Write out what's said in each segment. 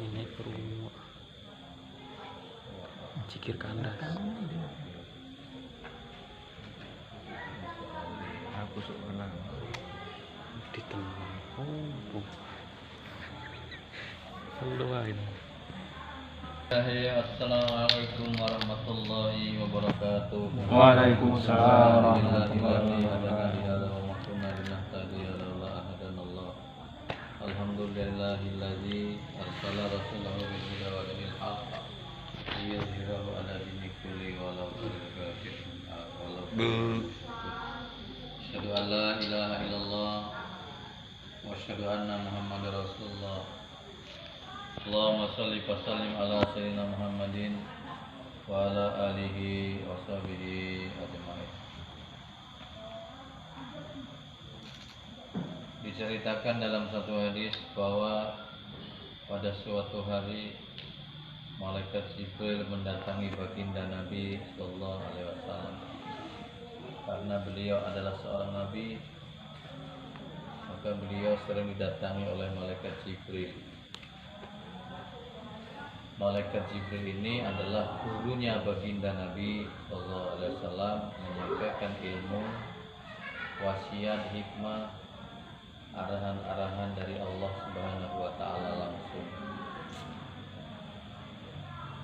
Ini perlu cikir kandas. Aku suka Ditenang. Doain. Assalamualaikum warahmatullahi wabarakatuh. Waalaikumsalam. Alhamdulillahilladzi arsala rasulahu bil huda wa dinil haqq liyudhhirahu 'ala dini kulli walau karihal kafirun. Asyhadu an la ilaha illallah wa asyhadu anna Muhammadar Rasulullah. Allahumma shalli wa sallim ala sayyidina Muhammadin wa ala alihi wa sahbihi ajma'in. Diceritakan dalam satu hadis bahwa pada suatu hari malaikat Jibril mendatangi baginda Nabi sallallahu alaihi wasallam. Karena beliau adalah seorang nabi, maka beliau sering didatangi oleh malaikat Jibril. Malaikat Jibril ini adalah gurunya baginda Nabi sallallahu alaihi wasallam, menyampaikan ilmu, wasiat, hikmah, arahan-arahan dari Allah Subhanahu wa taala langsung.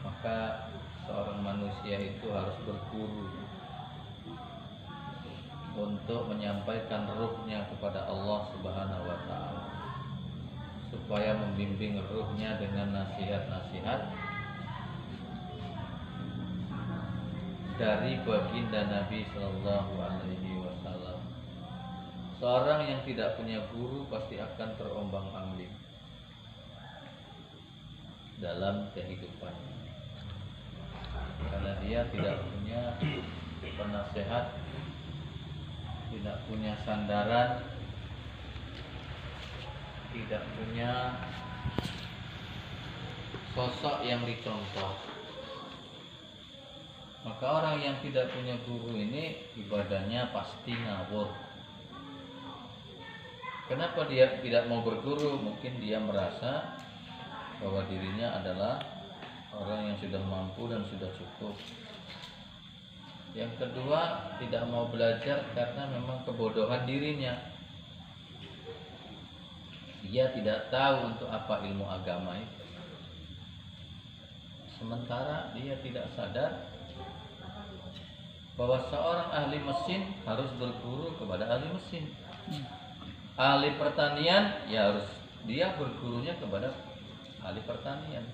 Maka seorang manusia itu harus berguru untuk menyampaikan ruhnya kepada Allah Subhanahu wa taala, supaya membimbing ruhnya dengan nasihat-nasihat dari baginda Nabi sallallahu alaihi wasallam. Seorang yang tidak punya guru pasti akan terombang-ambing dalam kehidupannya, karena dia tidak punya penasehat, tidak punya sandaran, tidak punya sosok yang dicontoh. Maka orang yang tidak punya guru ini ibadahnya pasti ngawur. Kenapa dia tidak mau berguru? Mungkin dia merasa bahwa dirinya adalah orang yang sudah mampu dan sudah cukup. Yang kedua, tidak mau belajar karena memang kebodohan dirinya. Dia tidak tahu untuk apa ilmu agama itu. Sementara dia tidak sadar bahwa seorang ahli mesin harus berguru kepada ahli mesin. Ahli pertanian ya harus dia bergurunya kepada ahli pertanian.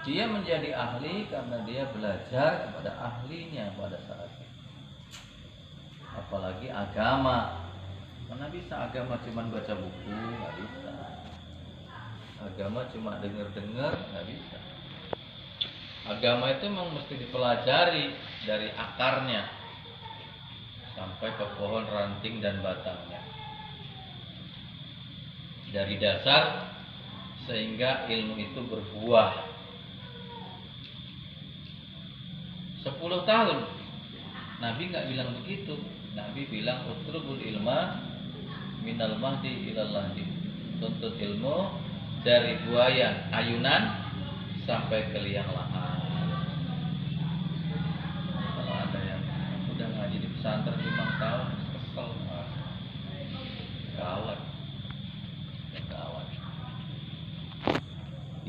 Dia menjadi ahli karena dia belajar kepada ahlinya pada saat itu. Apalagi agama. Mana bisa agama cuma baca buku, nggak bisa. Agama cuma dengar-dengar, nggak bisa. Agama itu memang mesti dipelajari dari akarnya sampai ke pohon ranting dan batangnya, dari dasar sehingga ilmu itu berbuah. 10 tahun Nabi nggak bilang begitu. Nabi bilang utrubul ilma minal mahdi ilal lahdi. Tuntut ilmu dari buayan ayunan sampai ke liang lahat. Kalau ada yang udah ngaji di pesantren 5 tahun kesel, gawat.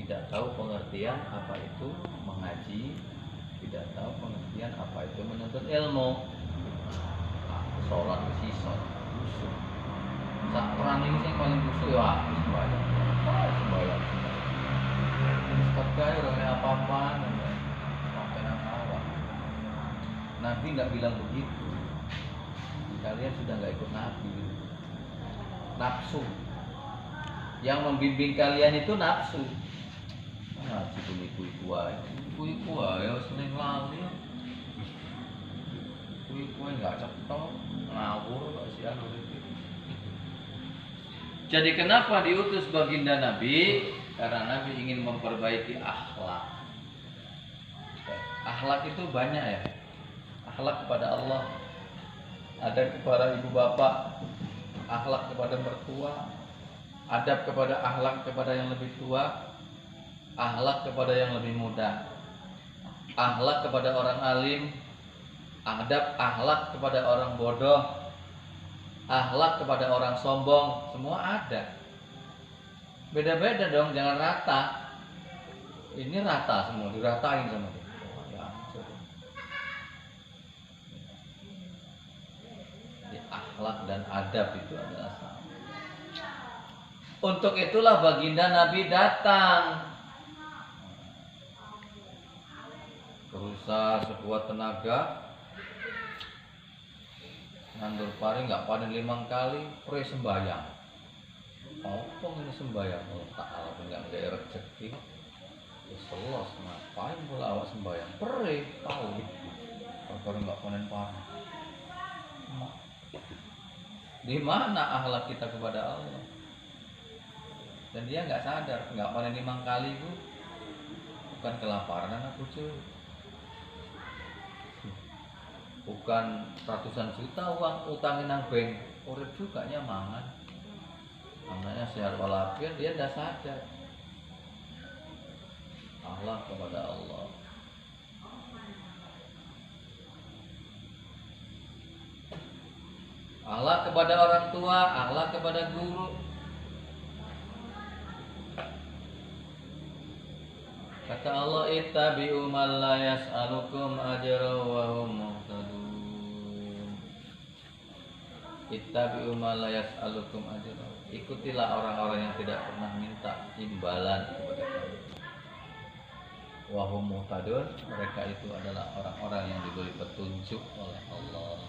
Tidak tahu pengertian apa itu mengaji, tidak tahu pengertian apa itu menuntut ilmu. Sholat sisot, busuk. Saat perang ini yang paling busuk ya sembahyang. Ustaz kaya orangnya apa-apa, sampai nama. Nabi nggak bilang begitu. Kalian sudah nggak ikut Nabi. Nafsu. Yang membimbing kalian itu nafsu. ngaji iku wae. Iku wae seneng lali. Iku enggak cetha ngawur kok si anu iki. Jadi kenapa diutus baginda Nabi? Karena Nabi ingin memperbaiki akhlak. Akhlak itu banyak ya. Akhlak kepada Allah, ada kepada ibu bapak, akhlak kepada mertua, adab kepada akhlak kepada yang lebih tua, akhlak kepada yang lebih muda, akhlak kepada orang alim, adab akhlak kepada orang bodoh, akhlak kepada orang sombong, semua ada. Beda-beda dong, jangan rata. Ini rata semua, diratain sama dia. Akhlak dan adab itu adalah sama. Untuk itulah baginda Nabi datang, berusaha sekuat tenaga, nandur pari nggak panen 5 kali, pre sembayang. Apa ini sembayang? Allah Ta'ala nggak ada rezeki. Ya selos, ngapain pula awak sembayang? Pre tahu, kalau nggak panen pari. Di mana akhlak kita kepada Allah? Dan dia nggak sadar, nggak panen 5 kali itu bukan kelaparan anak cucu, bukan ratusan juta uang utangin nang bank, urip juga mangan, anaknya sehat walafiat, dia nggak sadar. Akhlak kepada Allah. Akhlak kepada orang tua, akhlak kepada guru. Kata Allah, ittabi'u man la yas'alukum ajran wa hum muhtadun. Ittabi'u man la yas'alukum ajran. Ikutilah orang-orang yang tidak pernah minta imbalan kepada kamu. Wa hum muhtadun, mereka itu adalah orang-orang yang diberi petunjuk oleh Allah.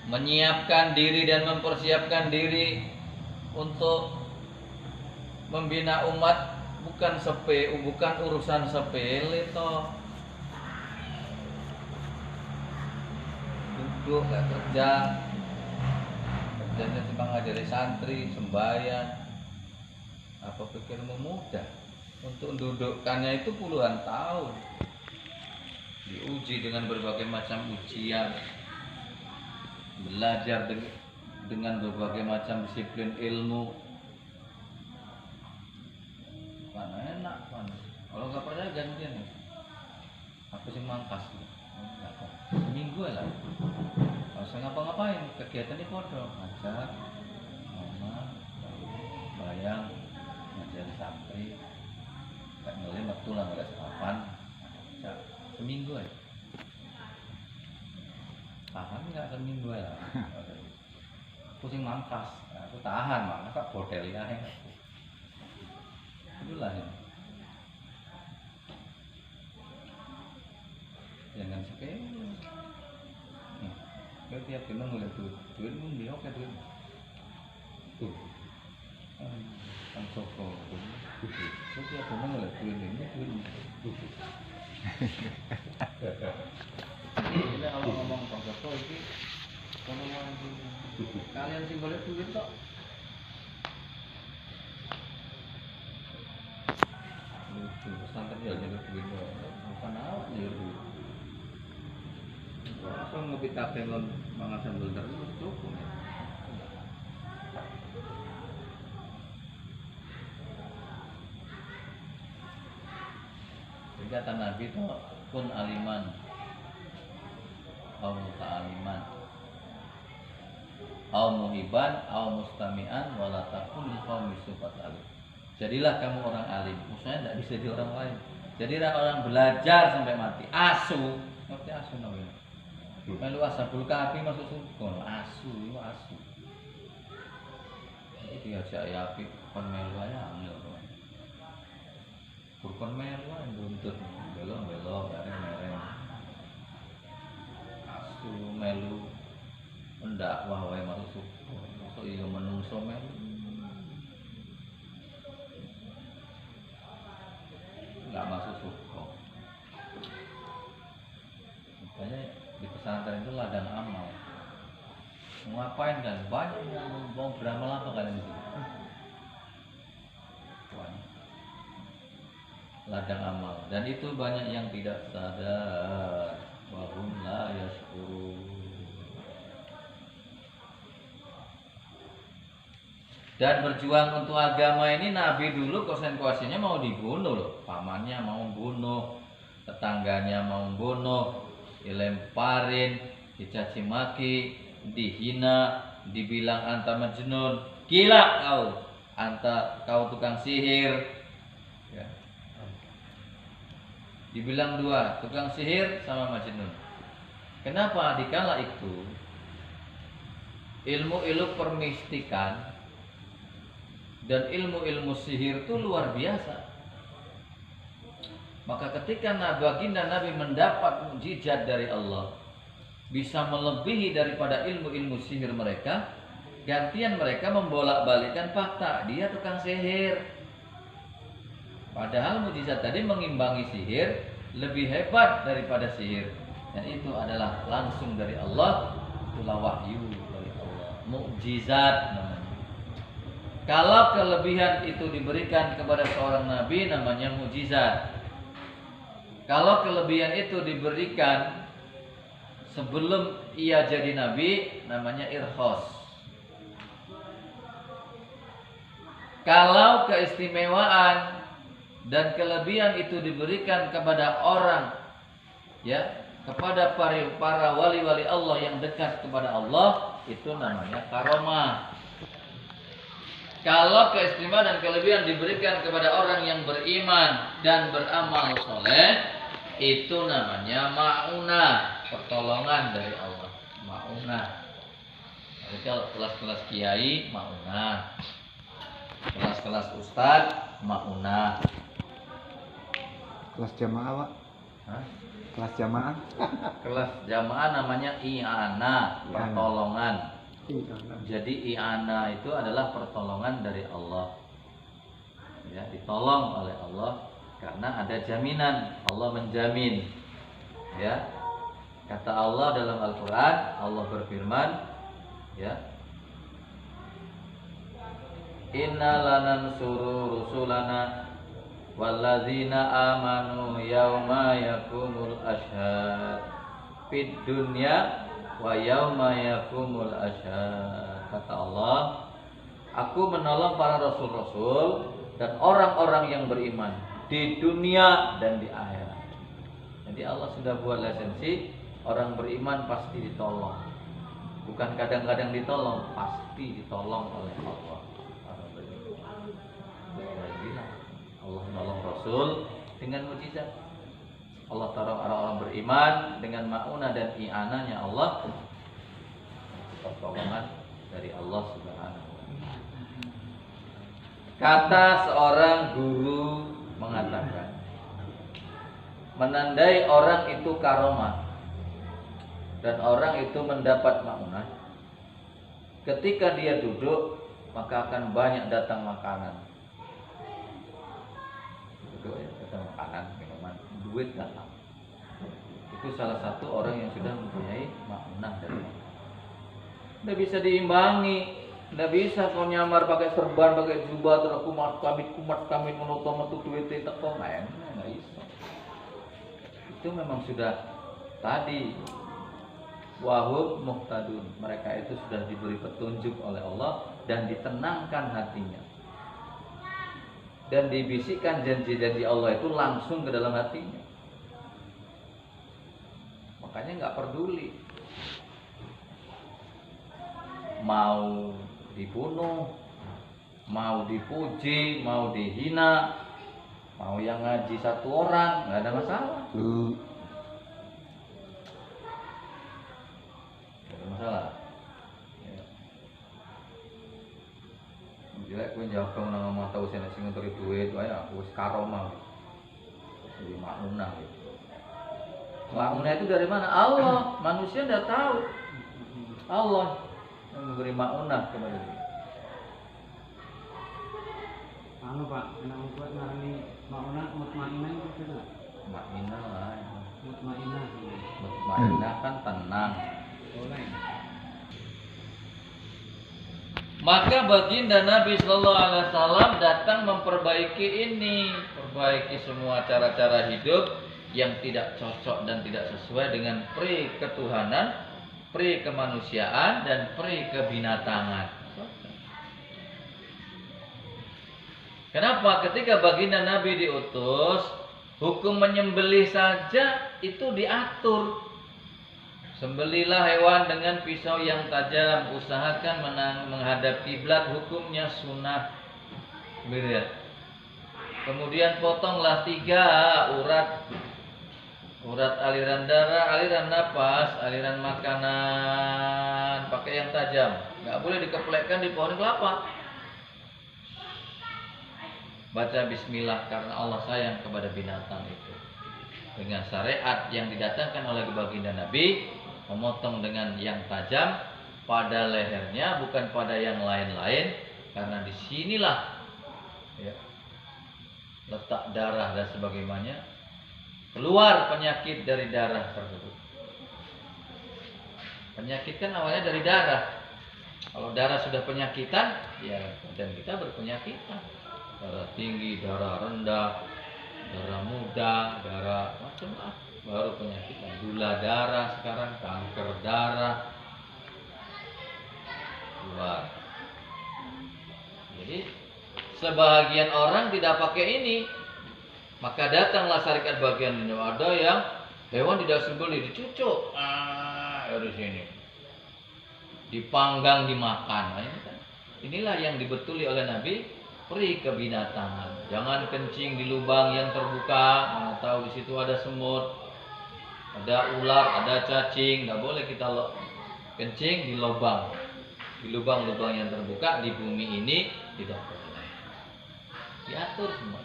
Menyiapkan diri dan mempersiapkan diri untuk membina umat bukan urusan sepele toh. Duduk gak kerja, kerjanya cuma ngajari santri, sembahyang. Apa pikirmu mudah? Untuk dudukkannya itu puluhan tahun, diuji dengan berbagai macam ujian, belajar dengan berbagai macam disiplin ilmu. Mana enak kan? Kalau nggak percaya gantian ya. Aku sih mangkas. Seminggu lah. Kalau saya ngapa-ngapain kegiatan di pondok, ngajar, mama, bayang, ngajar santri, kayak ngelihat waktu lah nggak sarapan. Seminggu ya. Tahan nggak seminggu ya? Pusing mangkas, aku tahan mangkas tak bodel ya. Itulah ini. Jangan sekali. Kalau tiap dino ngeliat duit pun dia oke duit. Tuh, kan soko. So tiap dino ngeliat duit ini duit. Ini kalau ngomong Pak Joko ini kalian sih boleh duit kok. Itu pesantren ya jadi duit bukan awak jadi duit. Langsung ngopi kafe ngon mangan sambal terus cukup ya. Jadi kata Nabi itu kun aliman au ta'aliman au muhiban au mustami'an wala takun li qaumi sifat alim. Jadilah kamu orang alim, maksudnya tidak bisa jadi orang lain. Jadilah orang belajar sampai mati. Asu, ngerti asu namanya? Melu ashabul kahfi masuk surga. Asu, itu asu. Jadi diajak ya api kon melu ae angel to. Kon melu ae buntut, belok bareng-bareng. Asu melu pendakwah wae masuk surga. Masuk iya menungso melu. ladang amal. Mau ngapain kan? Banyak yang mau beramal apa kalian itu? Banyak. Ladang amal. Dan itu banyak yang tidak sadar. Wahum la yashkurun. Dan berjuang untuk agama ini Nabi dulu konsentrasinya mau dibunuh loh. Pamannya mau bunuh, tetangganya mau bunuh, dilemparin, dicaci maki, dihina, dibilang anta majnun, gila kau tukang sihir. Ya. Dibilang dua, tukang sihir sama majnun. Kenapa? Dikala itu ilmu-ilmu permistikan dan ilmu-ilmu sihir itu luar biasa. Maka ketika baginda Nabi mendapat mukjizat dari Allah, bisa melebihi daripada ilmu-ilmu sihir mereka, gantian mereka membolak-balikan fakta, dia tukang sihir. Padahal mukjizat tadi mengimbangi sihir, lebih hebat daripada sihir. Dan itu adalah langsung dari Allah, itulah wahyu dari Allah, mukjizat namanya. Kalau kelebihan itu diberikan kepada seorang nabi namanya mukjizat. Kalau kelebihan itu diberikan sebelum ia jadi nabi namanya irkhos. Kalau keistimewaan dan kelebihan itu diberikan kepada orang, ya, kepada para wali-wali Allah yang dekat kepada Allah, itu namanya karomah. Kalau keistimewaan dan kelebihan diberikan kepada orang yang beriman dan beramal soleh, itu namanya ma'unah, pertolongan dari Allah. Ma'unah. Jadi kalau kelas-kelas kiai ma'unah, kelas-kelas ustadz ma'unah. Kelas jamaah, Pak. Hah? Kelas jamaah. Kelas jamaah namanya i'anah, pertolongan. Jadi i'anah itu adalah pertolongan dari Allah. Ya, ditolong oleh Allah karena ada jaminan, Allah menjamin. Ya. Kata Allah dalam Al-Qur'an, Allah berfirman, ya. Inna lanansuru rusulana walladzina amanu yauma yakumul ashhad fid dunya wa yauma yakumul ashhad. Kata Allah, aku menolong para rasul-rasul dan orang-orang yang beriman di dunia dan di akhirat. Jadi Allah sudah buat lisensi, orang beriman pasti ditolong. Bukan kadang-kadang ditolong, pasti ditolong oleh Allah. Allah menolong Rasul dengan mukjizat. Allah taruh orang-orang beriman dengan ma'unah dan i'anahnya Allah, pertolongan dari Allah Subhanahu wa ta'ala. Kata seorang guru mengatakan, menandai orang itu karomah dan orang itu mendapat ma'unah, ketika dia duduk maka akan banyak datang makanan. Duduk ya, datang makanan, minuman, duit datang. Itu salah satu orang yang sudah mempunyai ma'unah dari Allah. Tidak bisa diimbangi. Tidak bisa kau nyamar pakai serban, pakai jubah, terus kumat kamit menutup metu duit tak kau nggak bisa. Itu memang sudah tadi wahud muhtadun. Mereka itu sudah diberi petunjuk oleh Allah dan ditenangkan hatinya. Dan dibisikkan janji-janji Allah itu langsung ke dalam hatinya. Makanya nggak peduli mau dibunuh, mau dipuji, mau dihina, mau yang ngaji satu orang, nggak ada masalah. Nggak ada masalah. Jelek kowe njawab nang ngomong tau sing ngenturi duit wae aku wis karomah. Jadi ma'unah gitu. Ma'unah itu dari mana? Allah. Manusia enggak tahu. Allah yang memberi ma'unah kepada dia. Anu Pak, enak buat ngarani ma'unah mutmainah itu tidak? Ma'inah lah. Mutmainah. Mutmainah kan tenang. Boleh. Maka baginda Nabi Sallallahu Alaihi Wasallam datang memperbaiki ini, perbaiki semua cara-cara hidup yang tidak cocok dan tidak sesuai dengan pri ketuhanan, pri kemanusiaan dan pri kebinatangan. Kenapa? Ketika baginda Nabi diutus, hukum menyembelih saja itu diatur. Sembelilah hewan dengan pisau yang tajam, usahakan menghadap kiblat, hukumnya sunnah. Lihat. Kemudian potonglah 3 urat aliran darah, aliran napas, aliran makanan, pakai yang tajam. Nggak boleh dikeplekkan di pohon kelapa. Baca bismillah karena Allah sayang kepada binatang itu. Dengan syariat yang didatangkan oleh baginda Nabi, memotong dengan yang tajam pada lehernya, bukan pada yang lain-lain, karena disinilah ya, letak darah dan sebagainya, keluar penyakit dari darah tersebut. Penyakit kan awalnya dari darah. Kalau darah sudah penyakitan, ya dan kita berpenyakitan. Darah tinggi, darah rendah, darah muda, darah macam-macam, baru penyakitan. Gula darah sekarang, kanker darah keluar. Jadi sebahagian orang tidak pakai ini, maka datanglah syariat bagian ini. Ada yang hewan tidak sembelih, dicucuk dari sini, dipanggang, dimakan. Nah, ini kan, inilah yang dibetuli oleh Nabi, pri kebinatangan. Jangan kencing di lubang yang terbuka, mana tahu di situ ada semut, ada ular, ada cacing. Nggak boleh kita kencing di lubang, di lubang-lubang yang terbuka di bumi ini tidak boleh. Diatur semua.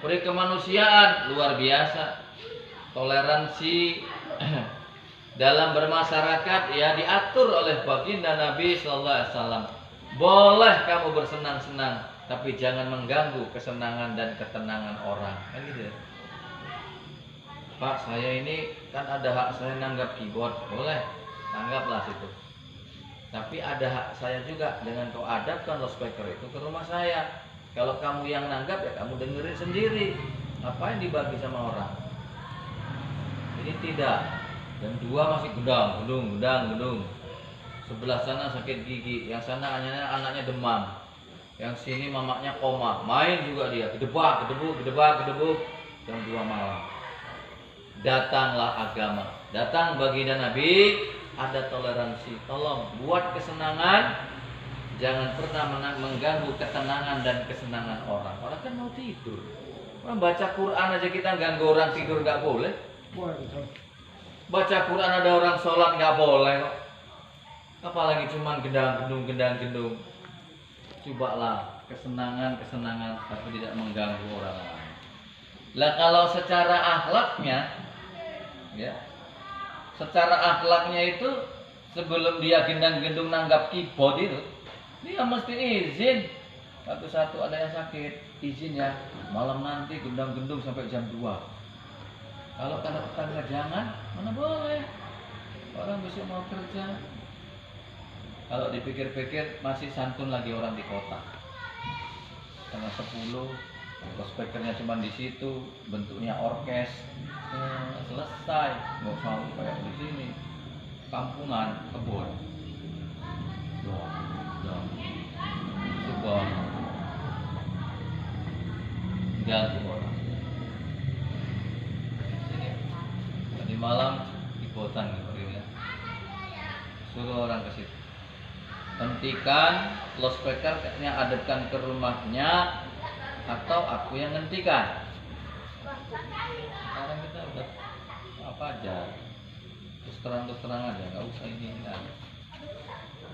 Pri kemanusiaan luar biasa, toleransi dalam bermasyarakat ya diatur oleh baginda Nabi Sallallahu Alaihi Wasallam. Boleh kamu bersenang-senang, tapi jangan mengganggu kesenangan dan ketenangan orang. Kan gitu. Pak, saya ini kan ada hak saya nanggap keyboard, boleh, tanggaplah situ. Tapi ada hak saya juga dengan kau adapkan loudspeaker itu ke rumah saya. Kalau kamu yang nanggap ya kamu dengerin sendiri. Ngapain dibagi sama orang? Ini tidak. Dan 2 masih gedang. Sebelah sana sakit gigi, yang sana anaknya demam, yang sini mamaknya koma, main juga dia, gedebak, jam 2 malam. Datanglah agama, datang baginda Nabi, ada toleransi. Tolong buat kesenangan, jangan pernah mengganggu ketenangan dan kesenangan orang. Orang kan mau tidur. Orang baca Quran aja kita ganggu orang tidur nggak boleh. Baca Quran ada orang sholat nggak boleh kok. Apalagi cuman gendang-gendung. Cobalah kesenangan tapi tidak mengganggu orang lain. Lah kalau secara akhlaknya ya. Secara akhlaknya itu sebelum dia gendang-gendung nanggap keyboard itu, dia mesti izin. Satu-satu ada yang sakit, izin ya. Malam nanti gendang-gendung sampai jam 2. Kalau kata tetangga jangan, mana boleh. Orang besok mau kerja. Kalau dipikir-pikir masih santun lagi orang di kota. Tengah 10, loudspeakernya cuma di situ, bentuknya orkes. Selesai, nggak usah kayak di sini. Kampungan, kebun. Sebuah ganggu orang. Sini. Tadi malam di kota gitu ya. Suruh orang ke situ. Hentikan loudspeaker-nya, adapkan ke rumahnya, atau aku yang hentikan. Sekarang kita udah apa aja, terus terang aja, nggak usah ini kan.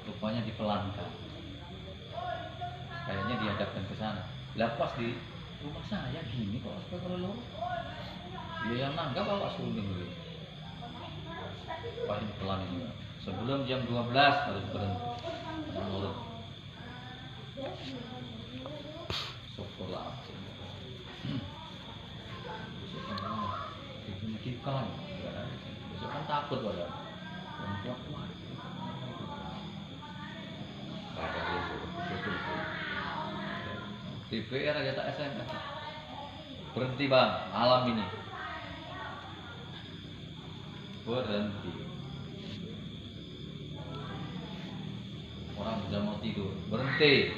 Rupanya dipelankan. Kayaknya dihadapkan ke sana. Lah pas di rumah saya gini kok loudspeaker lo. Dia yang nanggap bawa suling dulu. Wah ini pelan ini. Sebelum jam 12 harus berhenti. Menurut syukurlah besok kan takut pada kuat. Kadang itu betul-betul. DPR aja tak SMS. Berhenti bang, malam ini. Berhenti. Orang sudah mau tidur, berhenti.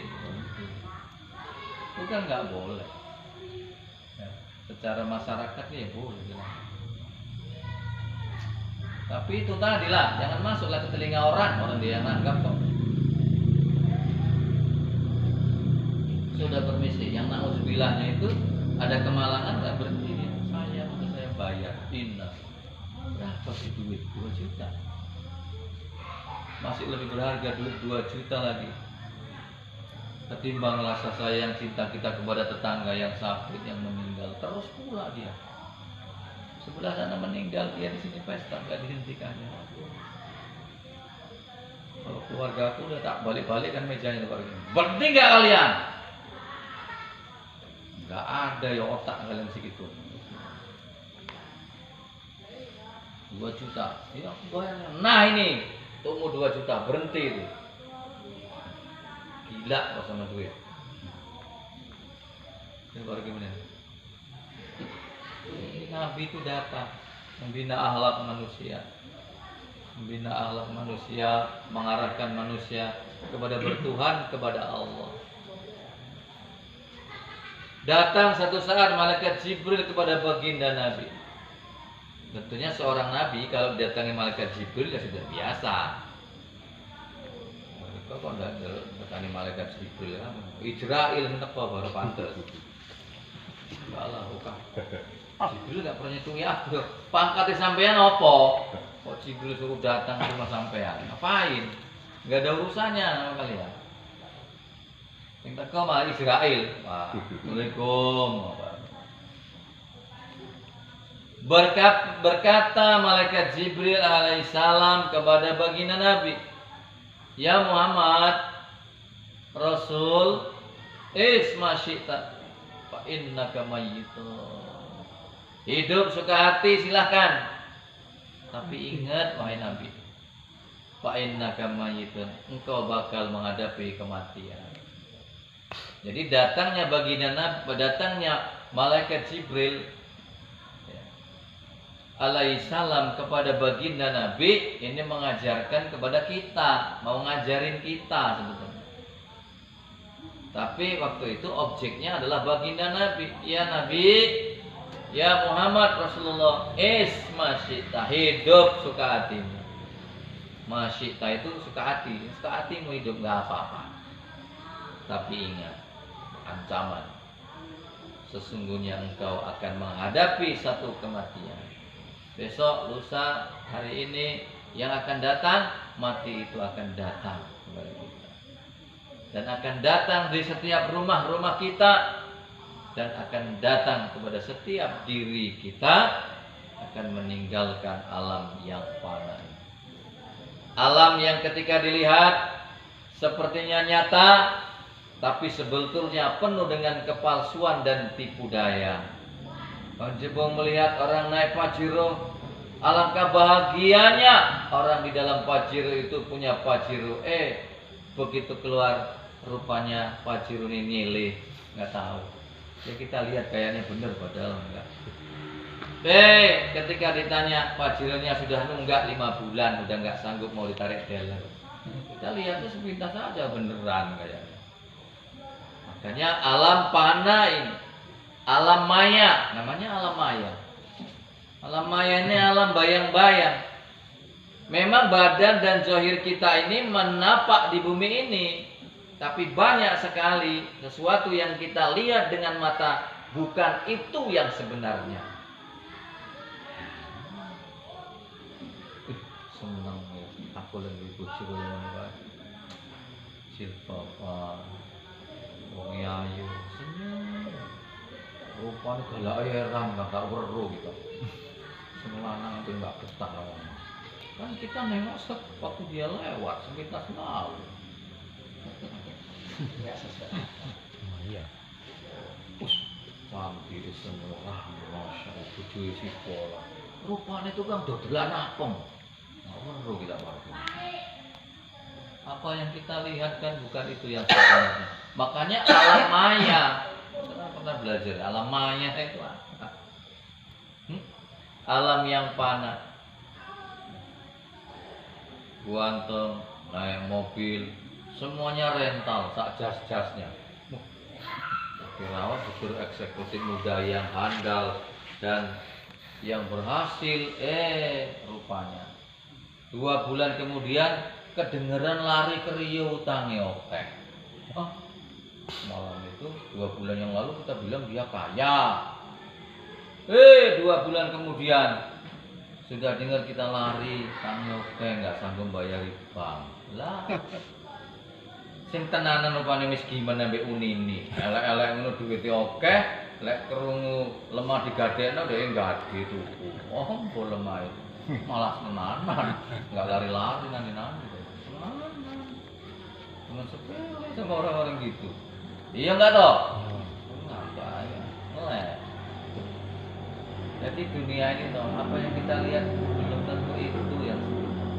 Itu kan nggak boleh. Ya, secara masyarakat ya boleh. Tapi itu tadi lah, jangan masuklah ke telinga orang dia yang nanggap kok. Sudah permisi, yang na'udzubillahnya itu ada kemalangan nggak berhenti dia. Saya bayar. Berapa sih duit? 2 juta. Masih lebih berharga duit 2 juta lagi ketimbang rasa sayang cinta kita kepada tetangga yang sakit, yang meninggal. Terus pula dia sebelah sana meninggal, dia di sini pesta, nggak dihentikannya. Kalau keluarga aku udah tak balik-balik kan mejanya berhenti nggak kalian? Nggak ada ya otak kalian segitu. 2 juta, ya aku bayar. Nah ini tunggu 2 juta, berhenti itu. Gila kok sama duit. Ini baru gimana? Ini Nabi itu datang membina akhlak manusia. Membina akhlak manusia, mengarahkan manusia kepada bertuhan, kepada Allah. Datang satu saat malaikat Jibril kepada baginda Nabi. Tentunya seorang nabi kalau datangi malaikat Jibril ya sudah biasa. Kok enggak datangi malaikat Jibril ya? Ijrail teko baru pantes. Enggak bukan. Jibril enggak pernah ngitung ya. Pangkatnya sampean opo? Kok Jibril suruh datang ke rumah sampean? Ngapain? Enggak ada urusannya sama kalian. Yang teko malah Israel. Assalamualaikum. Berkata malaikat Jibril alaihissalam kepada baginda Nabi, ya Muhammad, Rasul, isma syi'ta fa innaka mayyitun. Hidup suka hati silahkan, tapi ingat wahai Nabi, fa innaka mayyitun, engkau bakal menghadapi kematian. Jadi datangnya baginda Nabi, datangnya malaikat Jibril alaihissalam kepada baginda Nabi ini mengajarkan kepada kita, mau ngajarin kita sebetulnya. Tapi waktu itu objeknya adalah baginda Nabi. Ya Nabi, ya Muhammad Rasulullah, masyita, hidup suka hatimu. Masyita itu suka hati, suka hatimu hidup nggak apa-apa. Tapi ingat ancaman. Sesungguhnya engkau akan menghadapi satu kematian. Besok, lusa, hari ini yang akan datang, mati itu akan datang kepada kita. Dan akan datang di setiap rumah-rumah kita. Dan akan datang kepada setiap diri kita. Akan meninggalkan alam yang fana. Alam yang ketika dilihat sepertinya nyata, tapi sebetulnya penuh dengan kepalsuan dan tipu daya. Jebong melihat orang naik Pajero, alangkah bahagianya orang di dalam Pajero itu punya Pajero. Begitu keluar rupanya Pajero ini nyilih, nggak tahu. Ya kita lihat kayaknya bener padahal enggak. Ketika ditanya Pajeronya sudah nunggak 5 bulan, udah nggak sanggup mau ditarik dealer. Kita lihatnya sepintas saja beneran kayaknya. Makanya alam fana ini. Alam maya, namanya alam maya. Alam maya ini alam bayang-bayang. Memang badan dan zahir kita ini menapak di bumi ini, tapi banyak sekali sesuatu yang kita lihat dengan mata bukan itu yang sebenarnya. Senang ya, aku lagi bocor dengan Silpapa, wong ayu, senyum. Rupanya galak heran, gak weruh gitu. Semua anak itu gak betah. Kan kita nengok waktu dia lewat sepintas lalu. Iya. Cantik semua, masya Allah, tujuh isi pola. Rupanya itu kan dodolan apem. Perlu kita parfum. Apa yang kita lihat kan bukan itu yang sebenarnya. Makanya alam maya, kita pernah belajar alam maya itu apa? Alam yang fana. Guanteng, naik mobil, semuanya rental, sak jas-jasnya. Kirawan gubernur eksekutif muda yang handal dan yang berhasil, rupanya 2 bulan kemudian kedengeran lari ke Rio utangnya oke. Malam itu 2 bulan yang lalu kita bilang dia kaya. 2 bulan kemudian sudah dengar kita lari, kami oke nggak sanggup bayar bank. Lah, sing tenanan rupane miskin mbek unini. Elek-elek ngono duwite oke, lek krungu lemah digadekno dhek gade tuku. Oh, mbok lemah itu. Malah tenanan, nggak lari-lari nanti-nanti. Tenanan. Cuma sepele sama orang-orang gitu. Iya nggak toh? Ngapa ya? Ngelek. Jadi dunia ini toh, apa yang kita lihat belum tentu itu yang sebenarnya.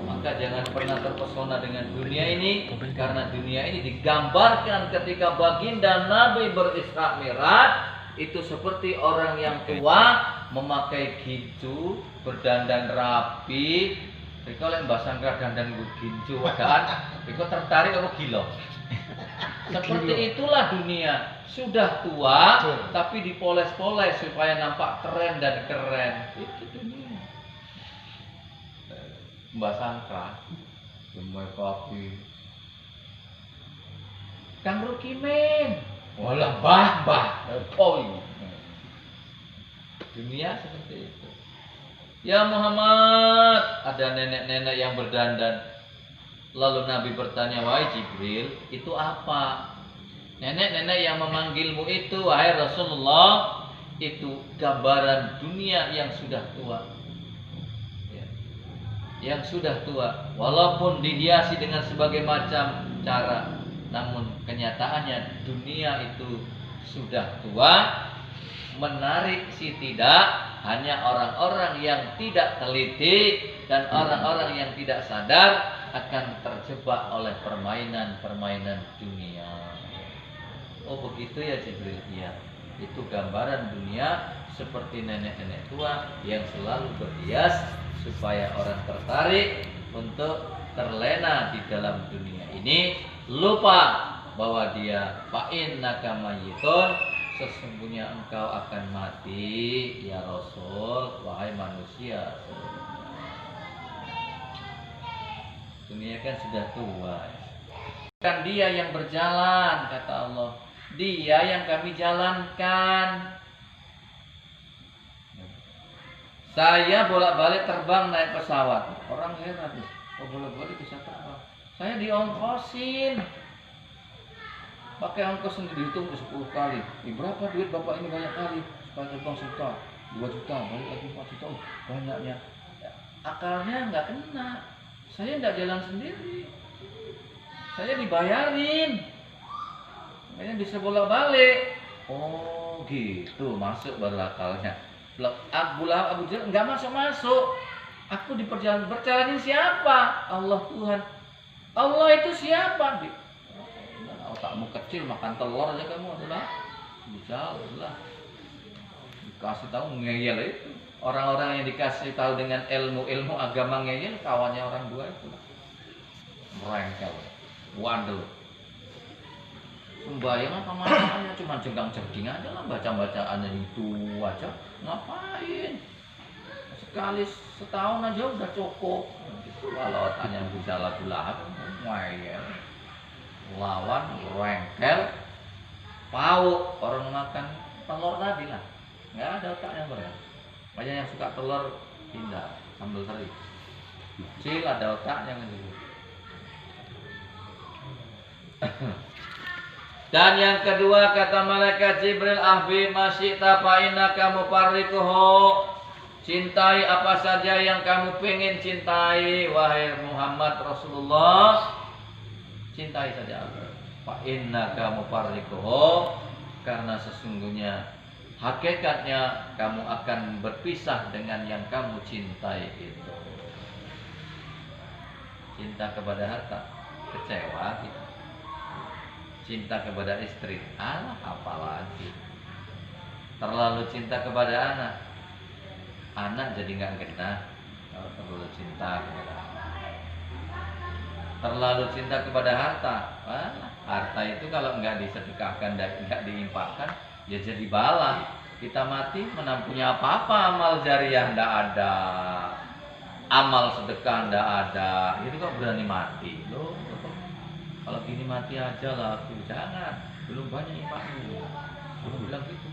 Maka jangan pernah terpesona dengan dunia ini, karena dunia ini digambarkan ketika baginda Nabi berisra Mi'raj itu seperti orang yang tua memakai gincu, berdandan rapi. Riko lek mbah Sangkar dandan gincu wadaan, riko tertarik apa gila? Seperti itulah dunia. Sudah tua tapi dipoles-poles supaya nampak keren dan keren. Itu dunia. Mbak Sangka, gemai kopi. Kang Rukimin, walah bah. Oh iya. Dunia seperti itu. Ya Muhammad, ada nenek-nenek yang berdandan. Lalu Nabi bertanya, wahai Jibril, itu apa? Nenek-nenek yang memanggilmu itu, wahai Rasulullah, itu gambaran dunia yang sudah tua. Ya. Yang sudah tua, walaupun dihiasi dengan sebagai macam cara, namun kenyataannya dunia itu sudah tua. Menarik sih tidak, hanya orang-orang yang tidak teliti dan orang-orang yang tidak sadar akan terjebak oleh permainan-permainan dunia. Oh begitu ya Jibril, ya. Itu gambaran dunia seperti nenek-nenek tua yang selalu berhias supaya orang tertarik untuk terlena di dalam dunia ini, lupa bahwa dia fa'innaka mayyitun, sesungguhnya engkau akan mati ya Rasul, wahai manusia. Dunia kan sudah tua. Kan dia yang berjalan, kata Allah. Dia yang kami jalankan. Saya bolak-balik terbang naik pesawat. Orang heran, oh bolak-balik bisa terbang. Saya diongkosin. Pakai ongkos yang dihitung 10 kali. Berapa duit bapak ini banyak kali? Supaya terbang 1 juta, 2 juta, balik lagi 4 juta. Banyaknya. Akalnya nggak kena. Saya nggak jalan sendiri. Saya dibayarin. Makanya bisa bolak-balik. Oh gitu, masuk baru akalnya. Abu Jahal nggak masuk. Aku di perjalanan berjalanin siapa? Allah Tuhan. Allah itu siapa? Otakmu kecil makan telur aja kamu adalah Jahal lah. Dikasih tahu ngeyel itu. Orang-orang yang dikasih tahu dengan ilmu agama ngeyel kawannya orang dua itu. Merengkel, wandel. Sembahyang apa masalahnya, cuma jenggang-jengking aja lah, baca-bacaannya itu aja. Ngapain? Sekali setahun aja udah cukup. Itu kalau otaknya bisa lagu-lagu, ngeyel. Lawan, rengkel, pauk, orang makan telur tadi lah. Nggak ada otaknya bro. Banyak yang suka telur pindah, sambal teri. Kecil ada otaknya kan gitu. Dan yang kedua kata malaikat Jibril, ahbi masyita fa'inaka mufarrikuhu. Cintai apa saja yang kamu pengen cintai, wahai Muhammad Rasulullah. Cintai saja Allah. Fa'inaka mufarrikuhu, karena sesungguhnya hakikatnya kamu akan berpisah dengan yang kamu cintai itu. cinta kepada harta, kecewa kita. Cinta kepada istri, alah apalagi. Terlalu cinta kepada anak jadi nggak genah. Kalau terlalu cinta kepada anak. Terlalu cinta kepada harta, harta itu kalau nggak disedekahkan dan nggak diinfakkan, ya jadi bala. Kita mati mana punya apa-apa, amal jariah ndak ada, amal sedekah ndak ada. Itu kok berani mati loh. Kalau gini mati aja lah, jangan. Belum banyak infakmu. Belum bilang gitu.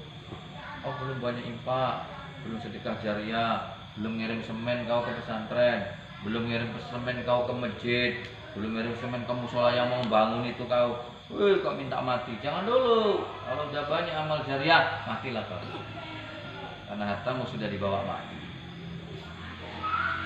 Oh belum banyak infak, belum sedekah jariah, belum ngirim semen kau ke pesantren, belum ngirim semen kau ke masjid, belum ngirim semen ke musola yang mau bangun itu kau. Kok minta mati? Jangan dulu. Kalau udah banyak amal jariah, matilah kau. Karena hartamu sudah dibawa mati.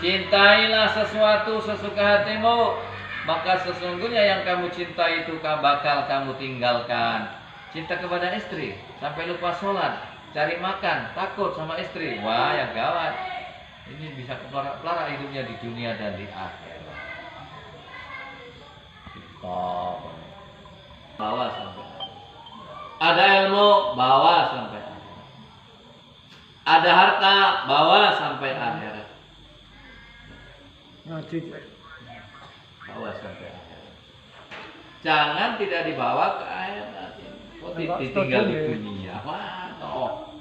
Cintailah sesuatu sesuka hatimu, maka sesungguhnya yang kamu cinta itu bakal kamu tinggalkan. Cinta kepada istri sampai lupa sholat, cari makan, takut sama istri. Wah, yang gawat. Ini bisa kepelara hidupnya di dunia dan di akhirat. Stop. Bawa sampai. Ada ilmu, bawa sampai akhirat. Ada harta, bawa sampai akhirat. Bawa sampai akhirat. Jangan tidak dibawa ke akhirat. Kok ditinggal di dunia? Wah, toh.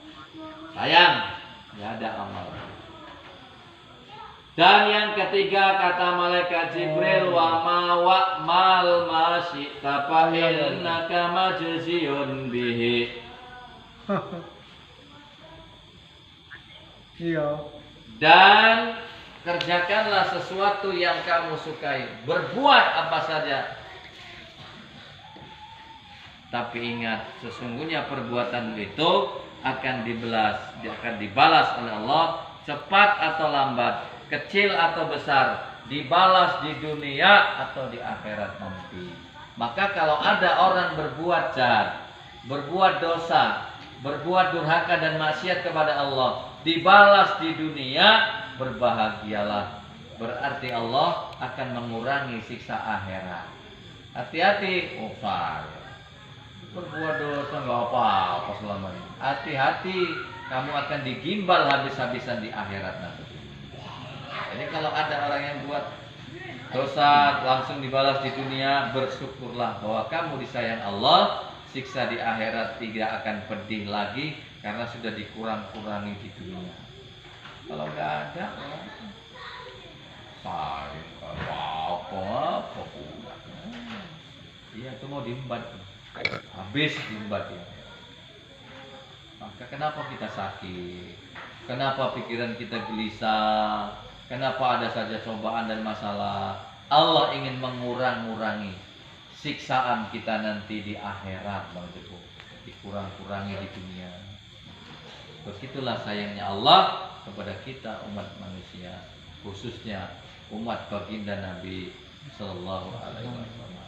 Sayang, nggak ada amal. Dan yang ketiga kata malaikat Jibril, wa ma wa'mal ma syi'ta fa innaka majziyun bihi. Iya. Dan kerjakanlah sesuatu yang kamu sukai, berbuat apa saja. Tapi ingat, sesungguhnya perbuatan itu akan dibalas oleh Allah, cepat atau lambat, kecil atau besar, dibalas di dunia atau di akhirat nanti. Maka kalau ada orang berbuat jahat, berbuat dosa, berbuat durhaka dan maksiat kepada Allah, dibalas di dunia, berbahagialah. Berarti Allah akan mengurangi siksa akhirat. Hati-hati, saya berbuat dosa nggak apa-apa selama ini. Hati-hati, kamu akan digimbal habis-habisan di akhirat nanti. Jadi kalau ada orang yang buat dosa langsung dibalas di dunia, bersyukurlah bahwa kamu disayang Allah. Siksa di akhirat tidak akan pedih lagi karena sudah dikurang-kurangi di dunia. Kalau nggak ada, saya apa-apa pula. Iya, itu mau diembat, habis diembat ya. Maka kenapa kita sakit? Kenapa pikiran kita gelisah? Kenapa ada saja cobaan dan masalah? Allah ingin mengurangi siksaan kita nanti di akhirat, Bang Teguh. Dikurang-kurangi di dunia. Begitulah sayangnya Allah kepada kita umat manusia, khususnya umat baginda Nabi Sallallahu Alaihi Wasallam.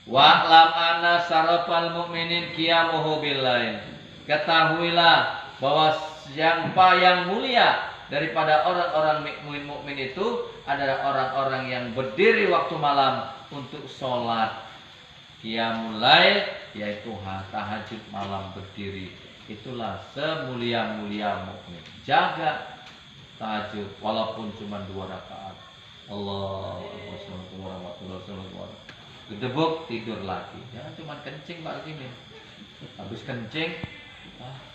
Wa'lam anna syarafal mu'minin qiyamuhu billail. Ketahuilah bahwa yang mulia daripada orang-orang mukmin itu adalah orang-orang yang berdiri waktu malam untuk sholat. Qiyamul lail yaitu tahajud malam berdiri. Itulah semulia-mulia mukmin. Jaga tahajud walaupun cuma 2 rakaat. Allahu akbar, warahmatullahi wabarakatuh. Gedebuk tidur lagi. Jangan cuma kencing Pak gini. Habis kencing,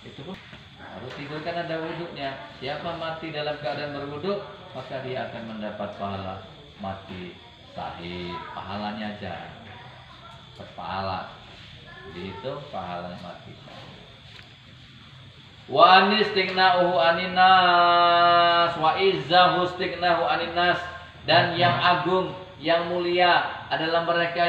itu pun harus tidur kan ada wudhunya. Siapa mati dalam keadaan berwudhu, maka dia akan mendapat pahala mati sahih. Pahalanya aja berpahala. Itu pahala mati sahih. Wa anistighna'uhu aninas wa izzahu istighna'uhu aninas. Dan yang agung, yang mulia adalah mereka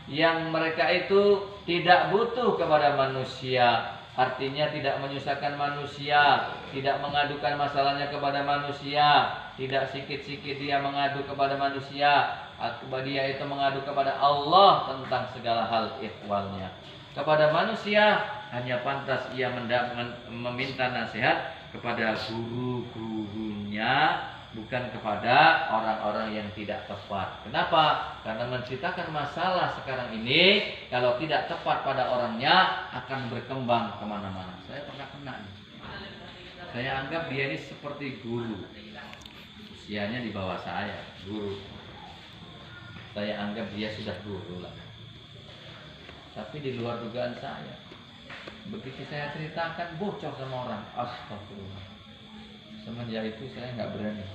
yang mereka itu tidak butuh kepada manusia. Artinya tidak menyusahkan manusia, tidak mengadukan masalahnya kepada manusia, tidak sikit-sikit dia mengadu kepada manusia. Dia itu mengadu kepada Allah tentang segala hal ihwalnya. Kepada manusia hanya pantas ia meminta nasihat kepada guru-gurunya bukan kepada orang-orang yang tidak tepat. Kenapa? Karena menceritakan masalah sekarang ini kalau tidak tepat pada orangnya akan berkembang kemana-mana. Saya pernah kena nih. Saya anggap dia ini seperti guru, usianya di bawah saya, guru. Saya anggap dia sudah guru lah. Tapi di luar dugaan saya. Begitu saya ceritakan bocor sama orang. Astagfirullah. Semenjak itu saya nggak berani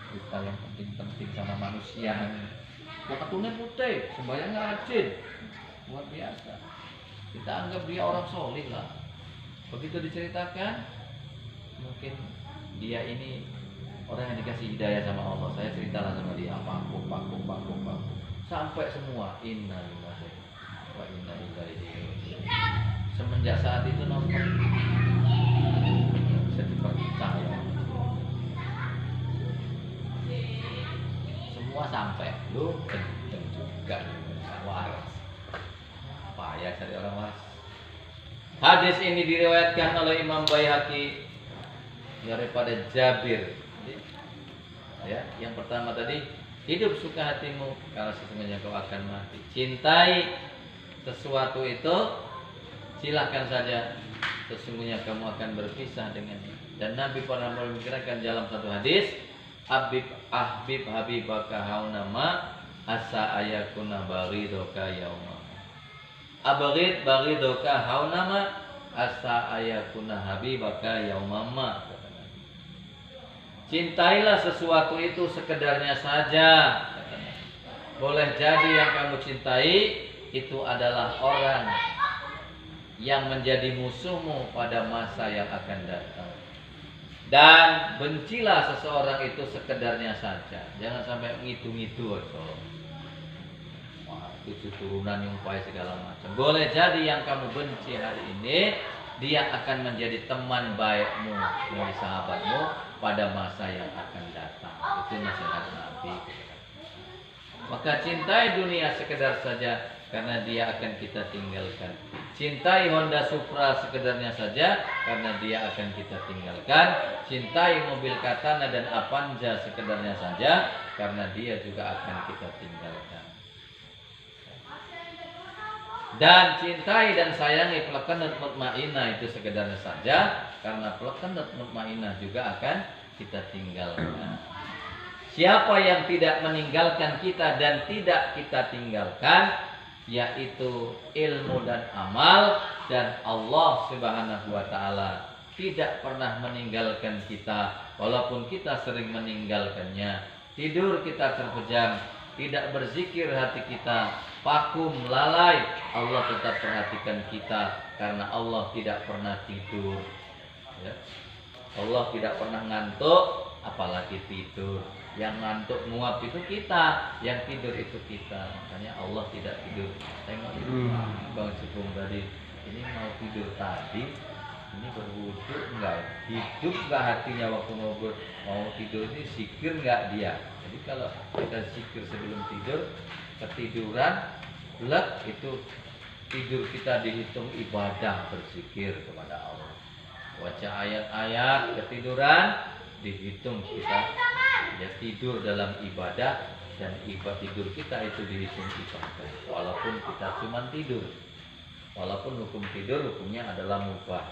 cerita yang penting-penting sama manusia. Bukan putih, sembahyangnya rajin, luar biasa. Kita anggap dia orang solih lah. Begitu diceritakan, mungkin dia ini orang yang dikasih hidayah sama Allah. Saya ceritalah sama dia, paku, sampai semua innalillahi wa inna ilaihi raji'un. Semenjak saat itu nonton bisa dipercaya. Semua sampai lu kenceng juga waras. Payah cari orang waras. Hadis ini diriwayatkan oleh Imam Baihaqi daripada Jabir. Ya, yang pertama tadi, hidup suka hatimu kalau sesungguhnya kau akan mati. Cintai sesuatu itu, silahkan saja, sesungguhnya kamu akan berpisah dengannya. Dan Nabi pernah memikirkan dalam satu hadis, ahbib habibaka haunama asa ayakuna baridoka yauma. Abghid baridoka haunama asa ayakuna habibaka yaumama. Cintailah sesuatu itu sekedarnya saja. Boleh jadi yang kamu cintai itu adalah orang yang menjadi musuhmu pada masa yang akan datang. Dan bencilah seseorang itu sekedarnya saja. Jangan sampai ngitung-ngitung. Wah, 7 turunan nyumpai segala macam. Boleh jadi yang kamu benci hari ini, dia akan menjadi teman baikmu, menjadi sahabatmu pada masa yang akan datang. Itu nasihat Nabi. Maka cintai dunia sekedar saja, karena dia akan kita tinggalkan. Cintai Honda Supra sekedarnya saja, karena dia akan kita tinggalkan. Cintai mobil Katana dan Avanza sekedarnya saja, karena dia juga akan kita tinggalkan. Dan cintai dan sayangi Plekenut Mutmainah itu sekedarnya saja, karena Plekenut Mutmainah juga akan kita tinggalkan. Siapa yang tidak meninggalkan kita dan tidak kita tinggalkan, yaitu ilmu dan amal, dan Allah Subhanahu wa ta'ala tidak pernah meninggalkan kita walaupun kita sering meninggalkannya. Tidur kita terpejam, tidak berzikir hati kita, vakum, lalai, Allah tetap perhatikan kita karena Allah tidak pernah tidur. Ya. Allah tidak pernah ngantuk, apalagi tidur. Yang ngantuk nguap itu kita, yang tidur itu kita. Makanya Allah tidak tidur. Tengok itu Bang Cukung tadi, ini mau tidur tadi, ini berwudu enggak? Hidup enggak hatinya waktu mau tidur ini, zikir enggak dia? Jadi kalau kita zikir sebelum tidur, ketiduran, blek, itu tidur kita dihitung ibadah berzikir kepada Allah. Baca ayat-ayat, ketiduran, dihitung kita ya tidur dalam ibadah, dan ibadah tidur kita itu dihitung ibadah walaupun kita cuma tidur, walaupun hukum tidur hukumnya adalah mubah.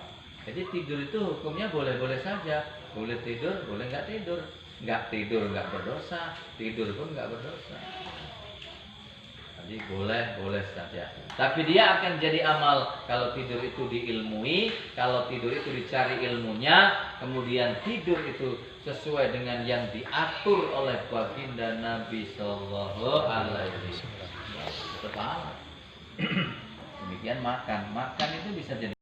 Jadi tidur itu hukumnya boleh-boleh saja, boleh tidur, boleh nggak tidur. Nggak tidur nggak berdosa, tidur pun nggak berdosa. Jadi boleh saja. Tapi dia akan jadi amal kalau tidur itu diilmui, kalau tidur itu dicari ilmunya, kemudian tidur itu sesuai dengan yang diatur oleh baginda Nabi Sallallahu Alaihi Wasallam. Demikian makan itu bisa jadi